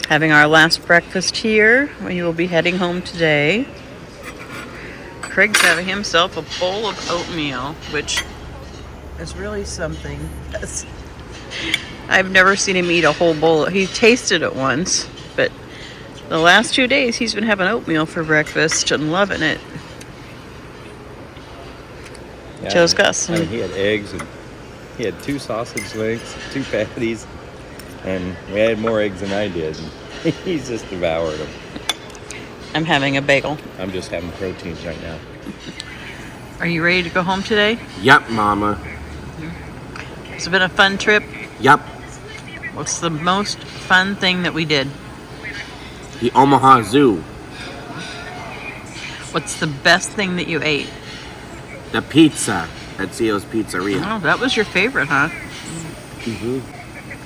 Having our last breakfast here. We will be heading home today. Craig's having himself a bowl of oatmeal, which is really something. I've never seen him eat a whole bowl. He tasted it once, but the last 2 days he's been having oatmeal for breakfast and loving it. Yeah, Joe's got some. I mean, he had eggs, and he had 2 sausage links, 2 patties, and we had more eggs than I did. And he's just devoured them. I'm having a bagel. I'm just having proteins right now. Are you ready to go home today? Yep, Mama. It's been a fun trip. Yep. What's the most fun thing that we did? The Omaha Zoo. What's the best thing that you ate? The pizza at Zio's Pizzeria. Oh, that was your favorite, huh? Mm-hmm.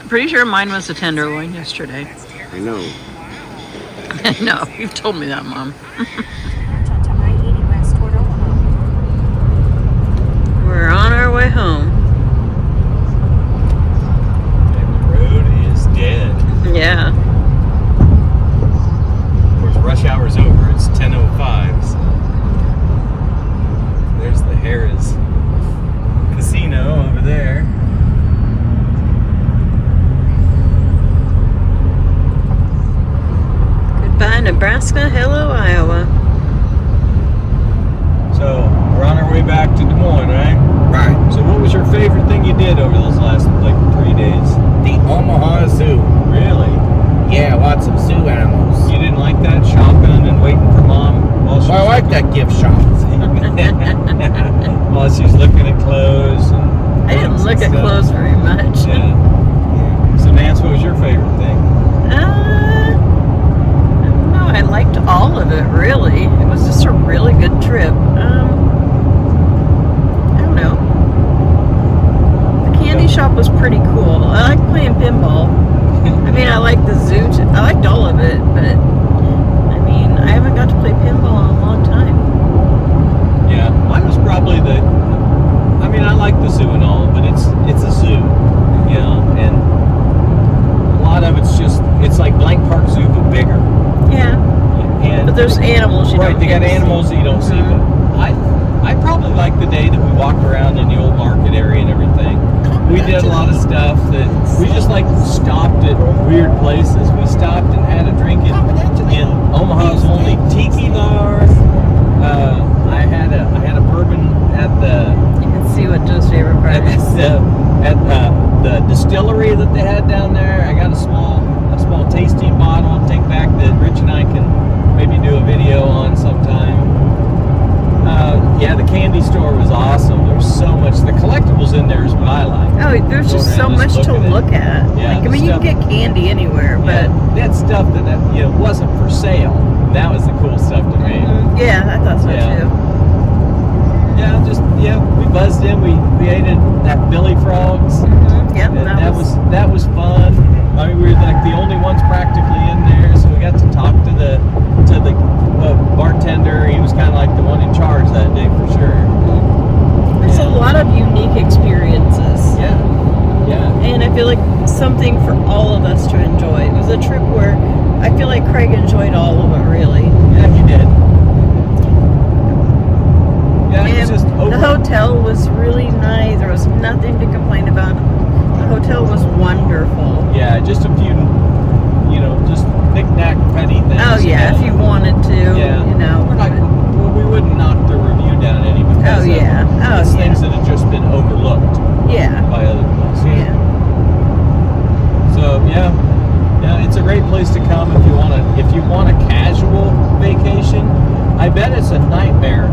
I'm pretty sure mine was the tenderloin yesterday. I know. No, you've told me that, Mom. We're on our way home. And the road is dead. Yeah. Of course, rush hour's over. It's 10:05. So there's the Harrah's Casino over there. Goodbye, Nebraska. Hello, Iowa. So we're on our way back to Des Moines, right? Right. So what was your favorite thing you did over those last 3 days? The Omaha Zoo. Really? Yeah, lots of zoo animals. You didn't like that, shopping and waiting for Mom while she Well, I was like that gift shop. while she's looking at clothes and I didn't books look and at stuff. clothes very much. Yeah. So Nance, what was your favorite thing? I don't know. I liked all of it, really. It was just a really good trip. I don't know. The candy shop was pretty cool. I like playing pinball. I mean, I like the zoo. I liked all of it, but I mean, I haven't got to play pinball in a long time. Yeah, mine was probably I mean, I like the zoo and all, but it's a zoo, you know, and a lot of it's like Blank Park Zoo, but bigger. Yeah. And But there's animals you right, don't they got get to see. animals that you don't see, but I probably liked the day that we walked around in the old market area and everything. We did a lot of stuff that we just stopped at weird places. We stopped and had a drink in Omaha's only tiki bar. I had a bourbon at the You can see what Joe's favorite part is. at the distillery that they had down there. I got a small tasting bottle to take back that Rich and I can maybe do a video on sometime. Yeah, the candy store was awesome. There's so much. The collectibles in there is what I like. Oh, there's just so much to look at. Yeah, Like, I mean, you can get candy anywhere, but that stuff that wasn't for sale. That was the cool stuff to me. yeah, I thought so Yeah. too. Yeah, we buzzed in. We ate at that Billy Frogs. Yep, And that that was fun. I mean, we were like the only ones practically in there, so we got to talk to the bartender. He was kind of like the one in charge that day for sure. There's a lot of unique experiences. Yeah. And I feel like something for all of us to enjoy. It was a trip where I feel like Craig enjoyed all of it, really. Yeah, he did. Yeah, it was And just the hotel was really nice. There was nothing to complain about. The hotel was wonderful. Yeah, just a few, just knick-knack petty things. Oh yeah, if you wanted to, Yeah. We're not, we wouldn't knock the review down any because it's things that have just been overlooked Yeah. by other places. Yeah. So yeah, it's a great place to come if you want a casual vacation. I bet it's a nightmare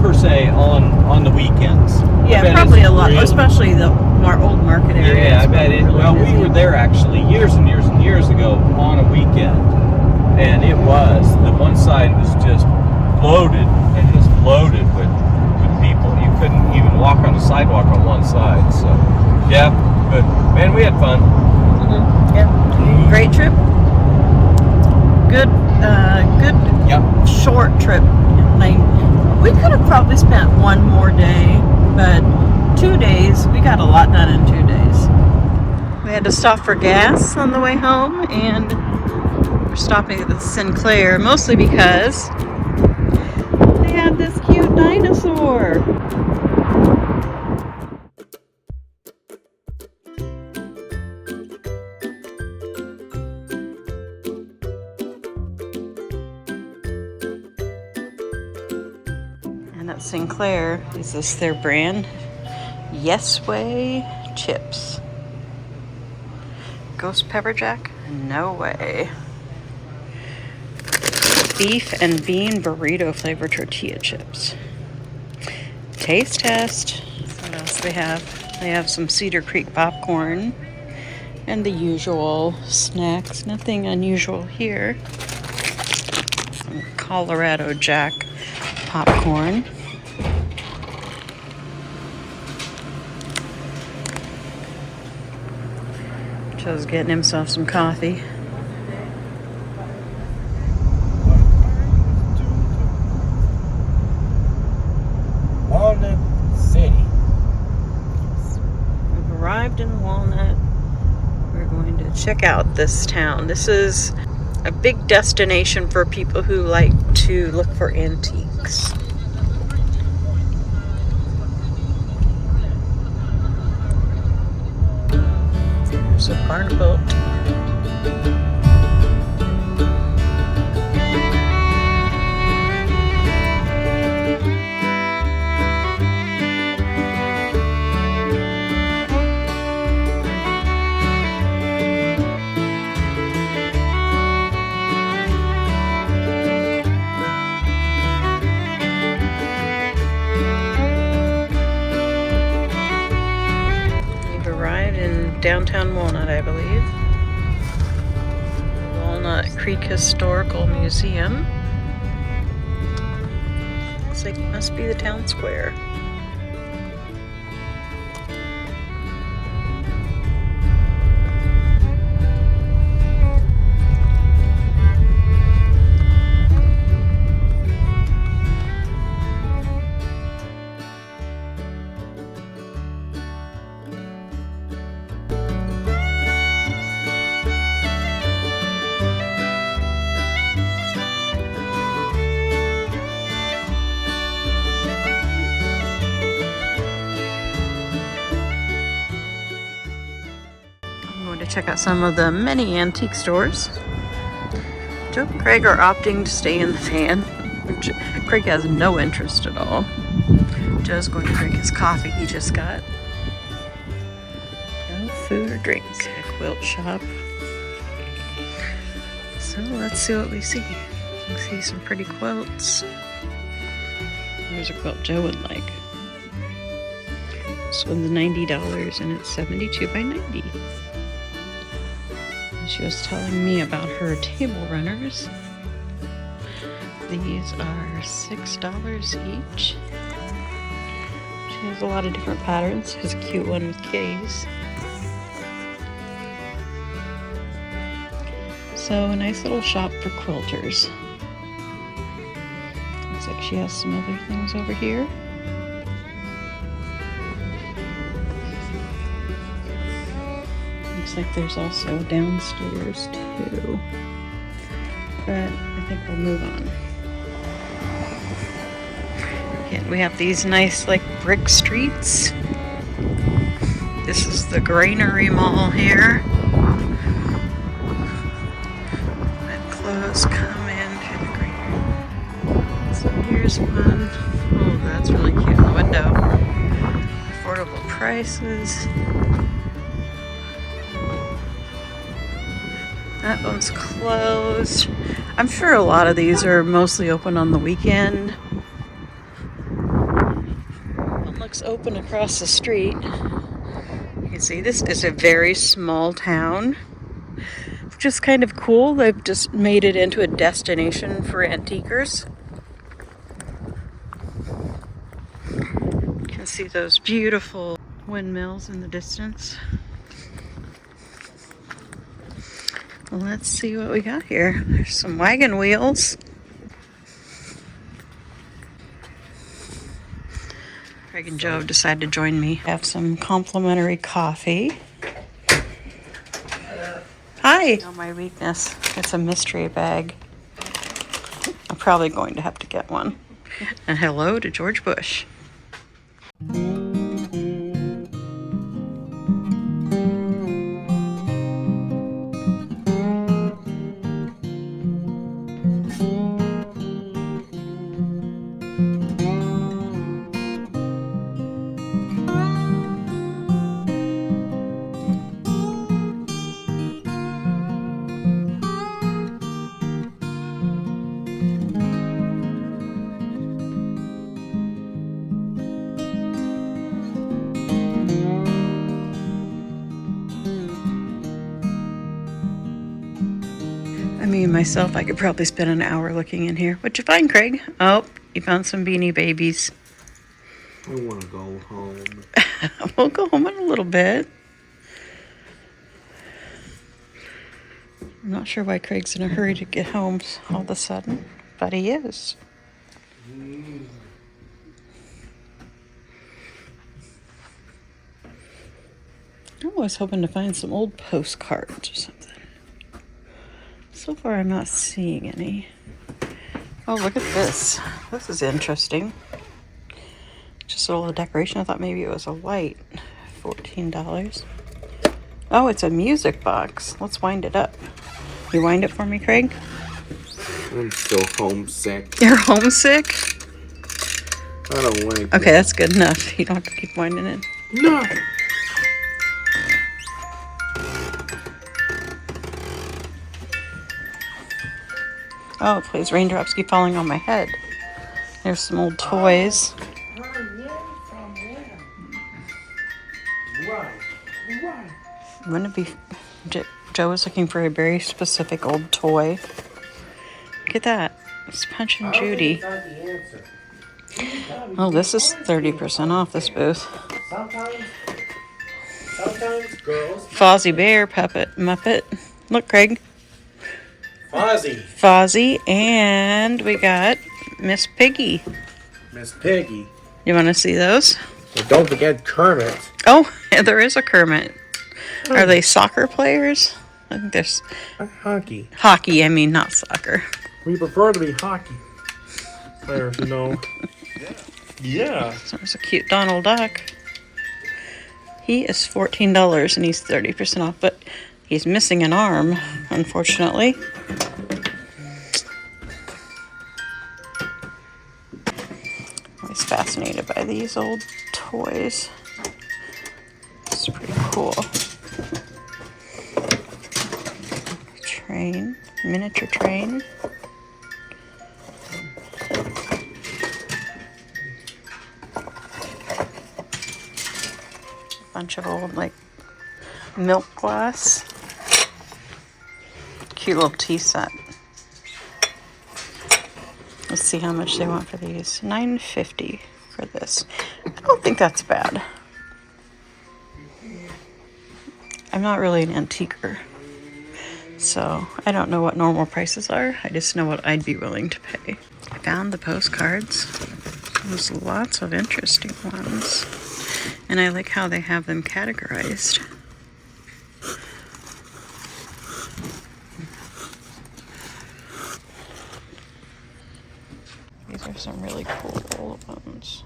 per se on the weekends. Yeah, probably a lot, especially the old market area. Yeah, I bet it. Well, we were there actually years and years and years ago on a weekend, and it was the one side was just loaded with people. You couldn't even walk on the sidewalk on one side. So yeah, but man, we had fun. Yeah, great trip. Good, Yep. short trip. Like, we could have probably spent one more day, but 2 days, we got a lot done in 2 days. We had to stop for gas on the way home, and we're stopping at the Sinclair mostly because they had this cute dinosaur. And at Sinclair, is this their brand? Yes Way chips. Ghost pepper jack? No way. Beef and bean burrito flavored tortilla chips. Taste test. What else they have? They have some Cedar Creek popcorn and the usual snacks. Nothing unusual here. Some Colorado Jack popcorn. Joe's getting himself some coffee. Walnut City. We've arrived in Walnut. We're going to check out this town. This is a big destination for people who like to look for antiques. There's a barnboat. Downtown Walnut, I believe. Walnut Creek Historical Museum. Looks like it must be the town square. Check out some of the many antique stores. Joe and Craig are opting to stay in the van. Craig has no interest at all. Joe's going to drink his coffee he just got. No food or drink. A quilt shop. So let's see what we see. We see some pretty quilts. There's a quilt Joe would like. This one's $90 and it's 72 by 90. She was telling me about her table runners. These are $6 each. She has a lot of different patterns. She has a cute one with kitties. So a nice little shop for quilters. Looks like she has some other things over here. Looks like there's also downstairs too, but I think we'll move on. Again, we have these nice like brick streets. This is the Granary Mall here. When clothes come into the granary. So here's one. Oh, that's really cute in the window. Affordable prices. That one's closed. I'm sure a lot of these are mostly open on the weekend. One looks open across the street. You can see this is a very small town, which is kind of cool. They've just made it into a destination for antiquers. You can see those beautiful windmills in the distance. Well, let's see what we got here. There's some wagon wheels. Craig and Joe have decided to join me. Have some complimentary coffee. Hi. Oh, my weakness. It's a mystery bag. I'm probably going to have to get one. And hello to George Bush. Me myself, I could probably spend an hour looking in here. What'd you find, Craig? Oh, you found some Beanie Babies. I want to go home. We'll go home in a little bit. I'm not sure why Craig's in a hurry to get home all of a sudden, but he is. I was hoping to find some old postcards or something. So far, I'm not seeing any. Oh, look at this. This is interesting. Just a little decoration. I thought maybe it was a light. $14. Oh, it's a music box. Let's wind it up. You wind it for me, Craig? I'm still homesick. You're homesick? I don't like Okay, that's good enough. You don't have to keep winding it. No! Oh, it plays Raindrops Keep Falling on My Head. There's some old toys. Wouldn't it be... Joe was looking for a very specific old toy. Look at that. It's Punch and Judy. Oh, this is 30% off this booth. Sometimes girls... Fozzie Bear puppet Muppet. Look, Craig. Fozzie, and we got Miss Piggy. Miss Piggy. You want to see those? And don't forget Kermit. Oh, there is a Kermit. Are they soccer players? I think there's Hockey. hockey. I mean, not soccer. We prefer to be hockey players, you know. Yeah. So there's a cute Donald Duck. He is $14 and he's 30% off, but he's missing an arm, unfortunately. I was fascinated by these old toys. It's pretty cool. Train, miniature train. Bunch of old, like, milk glass. Cute little tea set. Let's see how much they want for these. $9.50 for this. I don't think that's bad. I'm not really an antiquer, so I don't know what normal prices are. I just know what I'd be willing to pay. I found the postcards. There's lots of interesting ones. And I like how they have them categorized. These are some really cool old ones.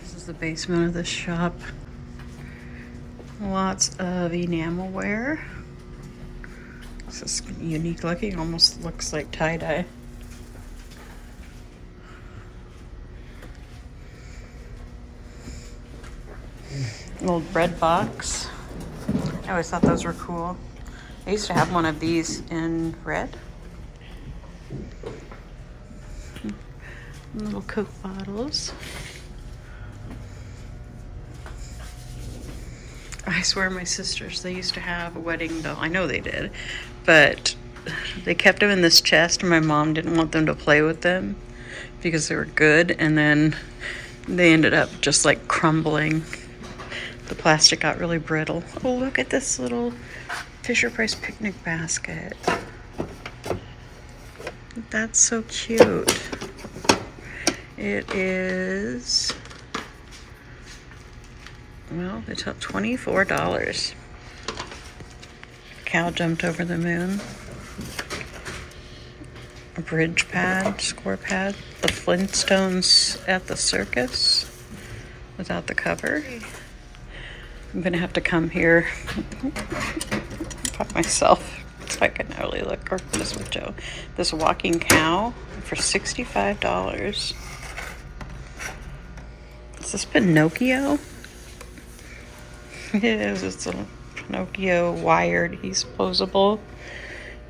This is the basement of this shop. Lots of enamelware. This is unique looking, almost looks like tie-dye. An old bread box. I always thought those were cool. I used to have one of these in red. Little Coke bottles. I swear my sisters, they used to have a wedding doll. I know they did, but they kept them in this chest and my mom didn't want them to play with them because they were good, and then they ended up just like crumbling. The plastic got really brittle. Oh, look at this little Fisher-Price picnic basket. That's so cute. It is Well, they took $24. Cow jumped over the moon. A bridge pad, score pad. The Flintstones at the circus without the cover. I'm gonna have to come here by myself so I can really look, or this with Joe. This walking cow for $65. Is this Pinocchio? It is. It's a Pinocchio wired. He's posable.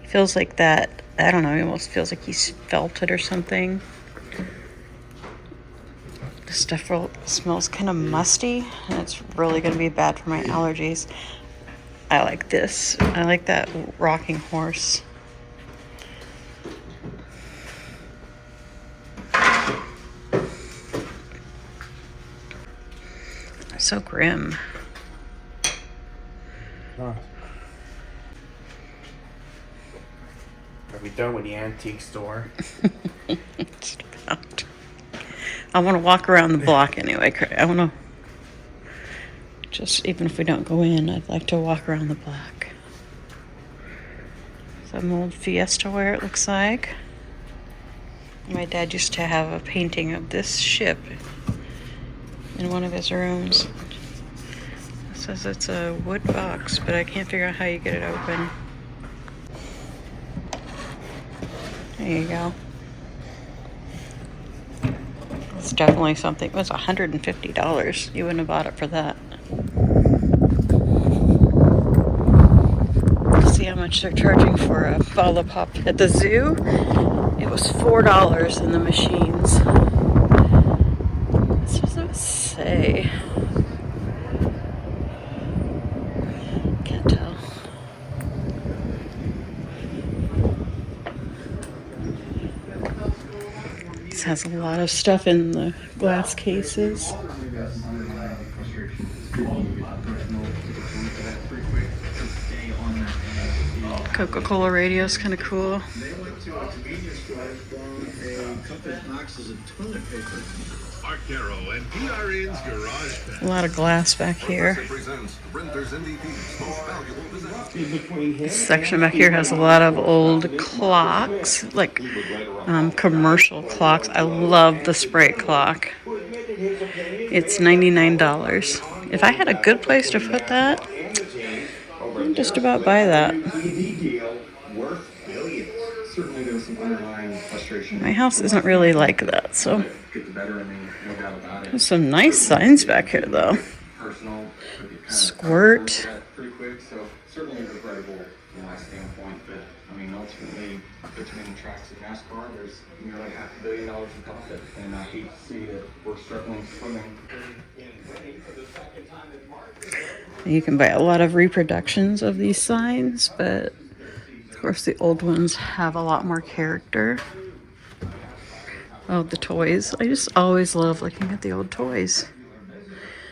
He feels like that. I don't know. He almost feels like he's felted or something. The stuff smells kind of musty, and it's really going to be bad for my allergies. I like this. I like that rocking horse. So grim. Are we done with the antique store? Just about. I want to walk around the block anyway. I want to just, even if we don't go in, I'd like to walk around the block. Some old Fiesta ware, it looks like. My dad used to have a painting of this ship in one of his rooms. It says it's a wood box, but I can't figure out how you get it open. There you go. It's definitely something. It was $150. You wouldn't have bought it for that. See how much they're charging for a lollipop at the zoo? It was $4 in the machines. What does it say? Can't tell. This has a lot of stuff in the glass cases. Coca-Cola radio is kind of cool. A lot of glass back here. This section back here has a lot of old clocks, like commercial clocks. I love the Sprite clock. It's $99. If I had a good place to put that, I'd just about buy that. My house isn't really like that, so. There's some nice signs back here, though. Squirt. Between the tracks of NASCAR, there's nearly $500 million in profit, and I hate to see that we're struggling swimming. You can buy a lot of reproductions of these signs, but of course the old ones have a lot more character. Oh, the toys. I just always love looking at the old toys.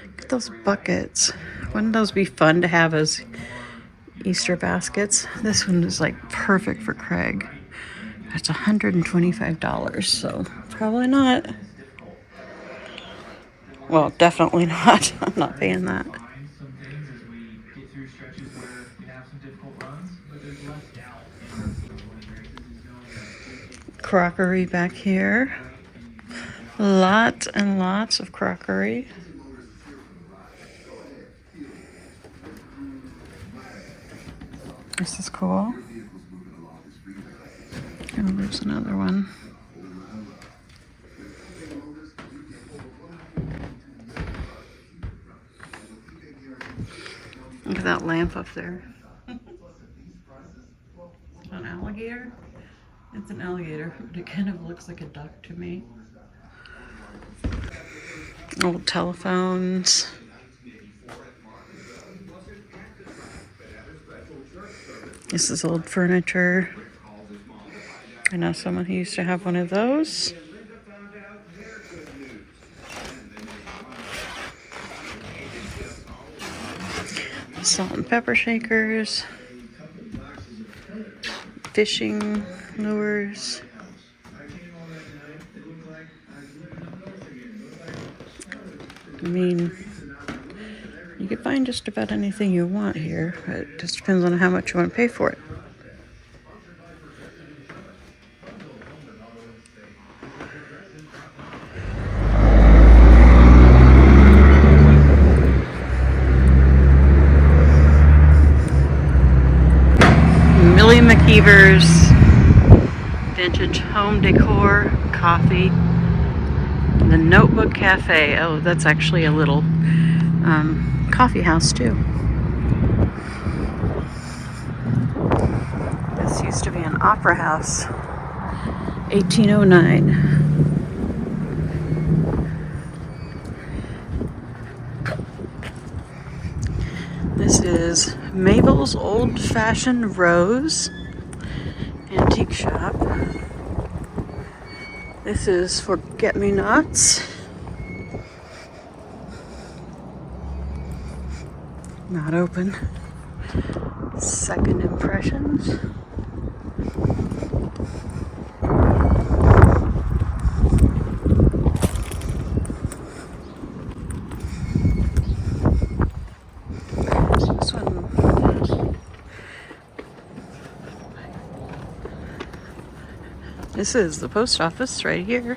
Look at those buckets. Wouldn't those be fun to have as Easter baskets? This one is like perfect for Craig. It's $125, so probably not. Well, definitely not. I'm not paying that. Crockery back here. Lots and lots of crockery. This is cool. Oh, there's another one. Look at that lamp up there. An alligator? It's an alligator, but it kind of looks like a duck to me. Old telephones. This is old furniture. I know someone who used to have one of those. Salt and pepper shakers. Fishing lures. I mean, You can find just about anything you want here, but it just depends on how much you want to pay for it. Millie McKeever's Vintage Home Decor, Coffee, the Notebook Cafe. Oh, that's actually a little coffee house too. This used to be an opera house, 1809. This is Mabel's Old Fashioned Rose Antique Shop. This is Forget-Me-Nots. Not open. Second Impressions. This one. This is the post office right here.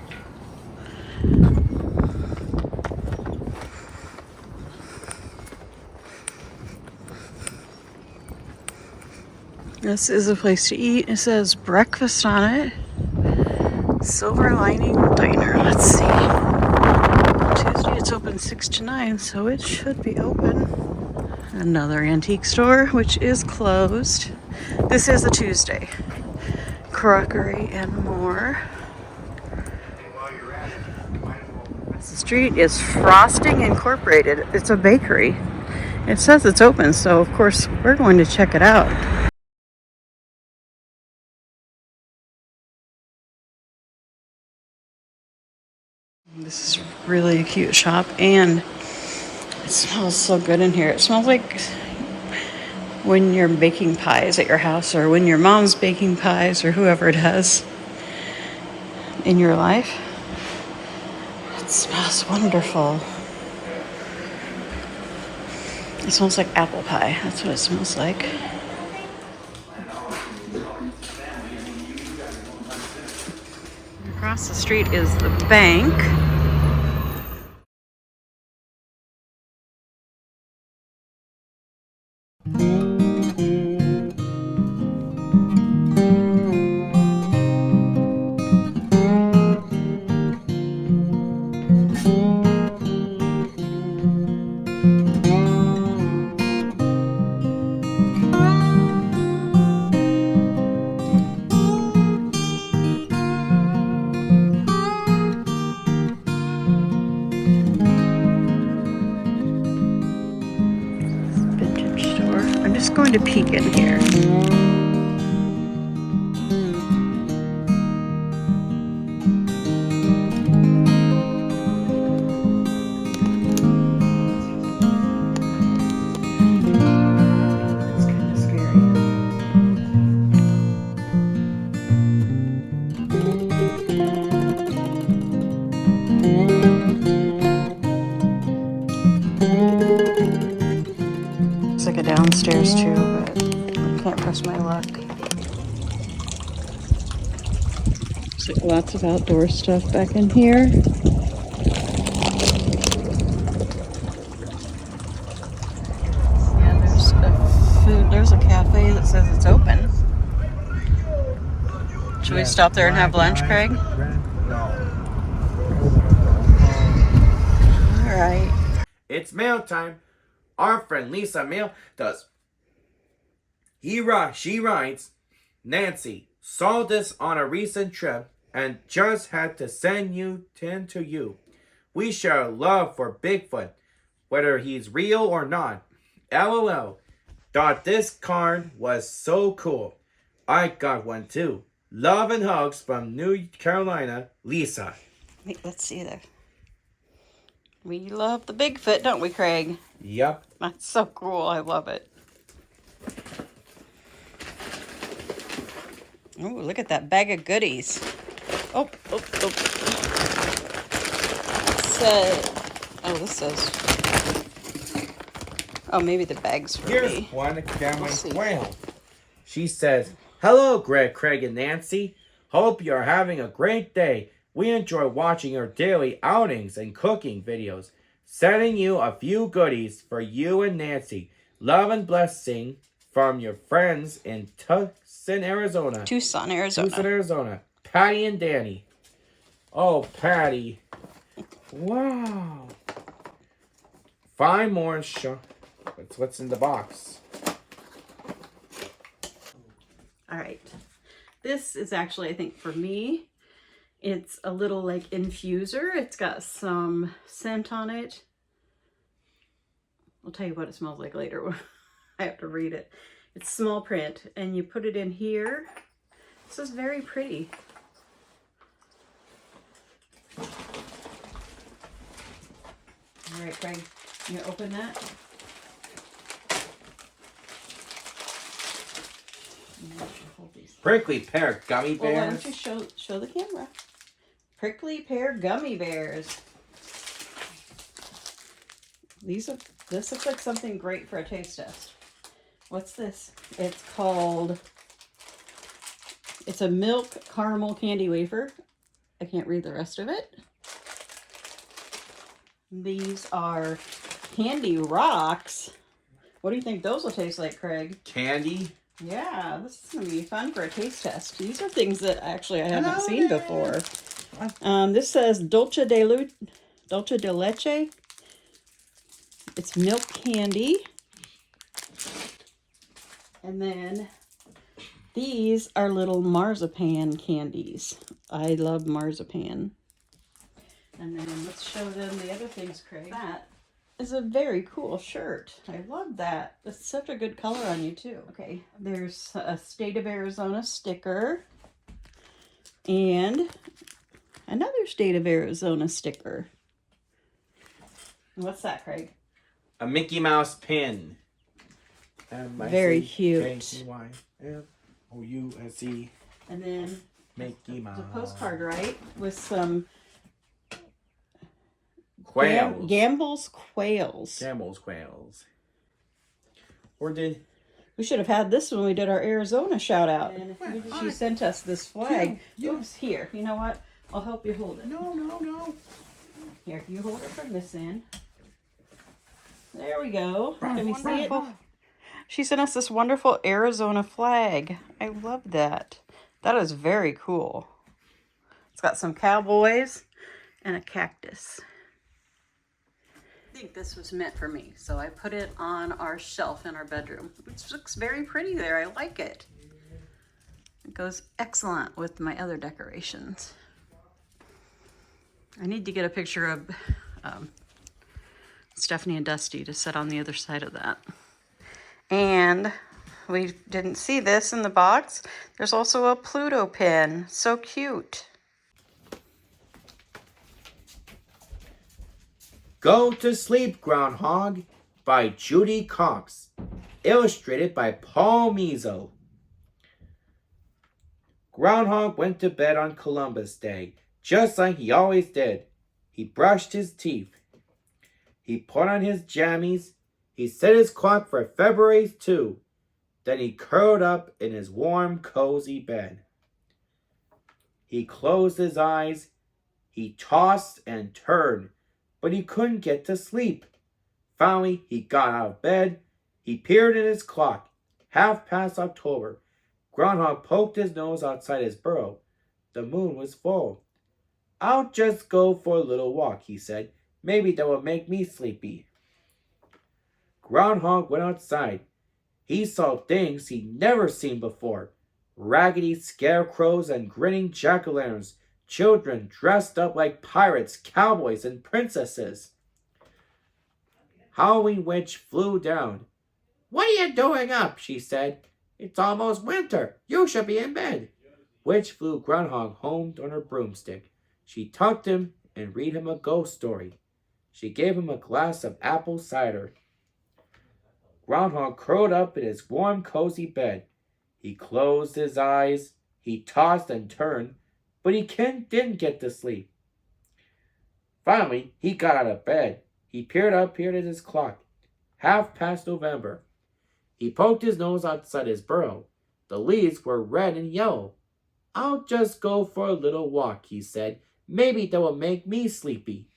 This is a place to eat. It says breakfast on it. Silver Lining Diner. Let's see. Tuesday it's open 6 to 9, so it should be open. Another antique store, which is closed. This is a Tuesday. Crockery and more. Across the street is Frosting Incorporated. It's a bakery. It says it's open, so of course we're going to check it out. This is really a cute shop, and it smells so good in here. It smells like when you're baking pies at your house, or when your mom's baking pies, or whoever it has in your life. It smells wonderful. It smells like apple pie. That's what it smells like. Across the street is the bank. Going to peek in here. It's kind of scary. It's like a downstairs too, but I can't press my luck. So lots of outdoor stuff back in here. Yeah, there's a cafe that says it's open. Should we stop there and have lunch, Craig? All right. It's mail time. Our friend Lisa Mail does. She writes, Nancy, saw this on a recent trip and just had to send you 10 to you. We share love for Bigfoot, whether he's real or not. LOL. Thought this card was so cool. I got one too. Love and hugs from New Carolina, Lisa. Wait, let's see there. We love the Bigfoot, don't we, Craig? Yep. That's so cool. I love it. Oh, look at that bag of goodies. Oh. This says Oh, maybe the bag's for Here's me. one family Let's see. quail. She says, "Hello, Greg, Craig, and Nancy. Hope you're having a great day. We enjoy watching your daily outings and cooking videos. Sending you a few goodies for you and Nancy. Love and blessing from your friends in Tucson, Arizona. Tucson, Arizona. Tucson, Arizona. Patty and Danny." Oh, Patty. Wow. Find more and show. What's in the box? All right. This is actually, I think, for me. It's a little like infuser. It's got some scent on it. I'll tell you what it smells like later. I have to read it. It's small print, and you put it in here. This is very pretty. All right, Craig, you open that? Hold these. Prickly pear gummy Well, why bears. don't you show the camera? Prickly pear gummy bears. This looks like something great for a taste test. What's this? It's a milk caramel candy wafer. I can't read the rest of it. These are candy rocks. What do you think those will taste like, Craig? Candy. Yeah, this is going to be fun for a taste test. These are things that actually I haven't seen before. This says Dulce de Leche. It's milk candy. And then these are little marzipan candies. I love marzipan. And then let's show them the other things, Craig. That is a very cool shirt. I love that. It's such a good color on you too. Okay, there's a State of Arizona sticker and another State of Arizona sticker. What's that, Craig? A Mickey Mouse pin. Very cute. K-C-Y-M-O-U-S-E. And then Mickey Mouse. the postcard, right? With some Quails. Gamble's quails. Gamble's quails. Or did... We should have had this when we did our Arizona shout out. And she sent us this flag. Oops, here. You know what? I'll help you hold it. No. Here, you hold it from this end. There we go. Can we see it? She sent us this wonderful Arizona flag. I love that. That is very cool. It's got some cowboys and a cactus. I think this was meant for me, so I put it on our shelf in our bedroom. It looks very pretty there. I like it. It goes excellent with my other decorations. I need to get a picture of Stephanie and Dusty to set on the other side of that. And we didn't see this in the box. There's also a Pluto pin. So cute. Go to Sleep, Groundhog by Judy Cox. Illustrated by Paul Mezzo. Groundhog went to bed on Columbus Day, just like he always did. He brushed his teeth. He put on his jammies. He set his clock for February 2. Then he curled up in his warm, cozy bed. He closed his eyes. He tossed and turned, but he couldn't get to sleep. Finally, he got out of bed. He peered at his clock. 1/2 October. Groundhog poked his nose outside his burrow. The moon was full. "I'll just go for a little walk," he said. "Maybe that will make me sleepy." Groundhog went outside. He saw things he'd never seen before. Raggedy scarecrows and grinning jack-o'-lanterns. Children dressed up like pirates, cowboys, and princesses. Halloween Witch flew down. "What are you doing up?" she said. "It's almost winter. You should be in bed." Witch flew Groundhog home on her broomstick. She tucked him and read him a ghost story. She gave him a glass of apple cider. Groundhog curled up in his warm, cozy bed. He closed his eyes. He tossed and turned, but he didn't get to sleep. Finally, he got out of bed. He peered at his clock. half-past November. He poked his nose outside his burrow. The leaves were red and yellow. "I'll just go for a little walk," he said. "Maybe that will make me sleepy."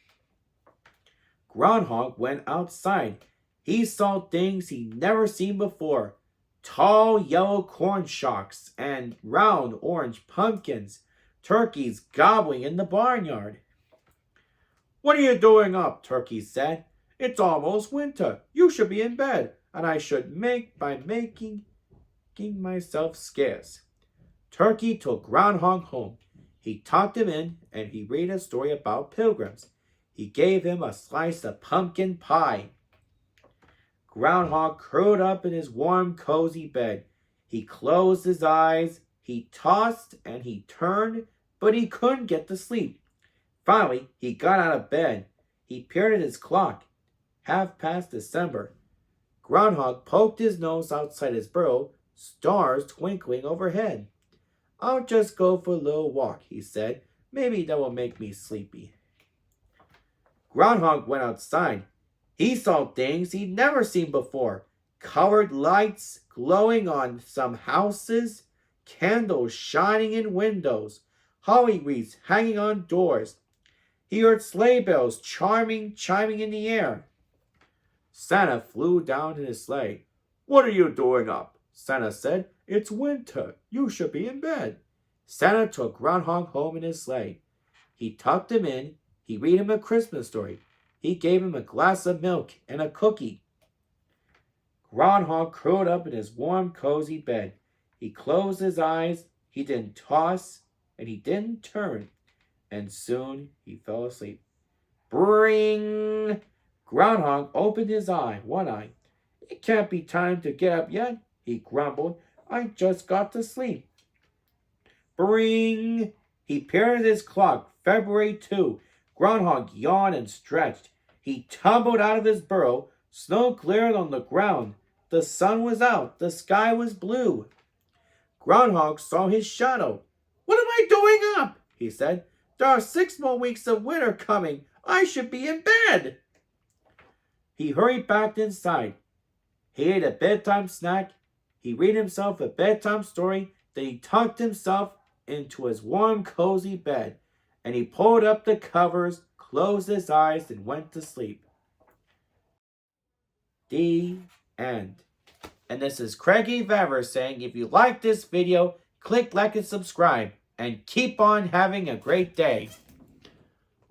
Groundhog went outside. He saw things he'd never seen before. Tall yellow corn shocks and round orange pumpkins. Turkeys gobbling in the barnyard. "What are you doing up?" Turkey said. "It's almost winter. You should be in bed, and I should make by making myself scarce." Turkey took Groundhog home. He tucked him in, and he read a story about pilgrims. He gave him a slice of pumpkin pie. Groundhog curled up in his warm, cozy bed. He closed his eyes. He tossed and he turned, but he couldn't get to sleep. Finally, he got out of bed. He peered at his clock. 1/2 December. Groundhog poked his nose outside his burrow, stars twinkling overhead. "I'll just go for a little walk," he said. "Maybe that will make me sleepy." Groundhog went outside. He saw things he'd never seen before. Colored lights glowing on some houses, candles shining in windows, holly wreaths hanging on doors. He heard sleigh bells chiming in the air. Santa flew down in his sleigh. "What are you doing up?" Santa said. "It's winter. You should be in bed." Santa took Groundhog home in his sleigh. He tucked him in. He read him a Christmas story. He gave him a glass of milk and a cookie. Groundhog curled up in his warm, cozy bed. He closed his eyes. He didn't toss and he didn't turn. And soon he fell asleep. Bring! Groundhog opened his one eye. "It can't be time to get up yet," he grumbled. "I just got to sleep." Bring! He peered at his clock. February 2. Groundhog yawned and stretched. He tumbled out of his burrow. Snow glared on the ground. The sun was out. The sky was blue. Groundhog saw his shadow. "What am I doing up?" he said. "There are 6 more weeks of winter coming. I should be in bed." He hurried back inside. He ate a bedtime snack. He read himself a bedtime story. Then he tucked himself into his warm, cozy bed. And he pulled up the covers, closed his eyes, and went to sleep. The end. And this is Craigie Vever saying, if you like this video, click like and subscribe. And keep on having a great day.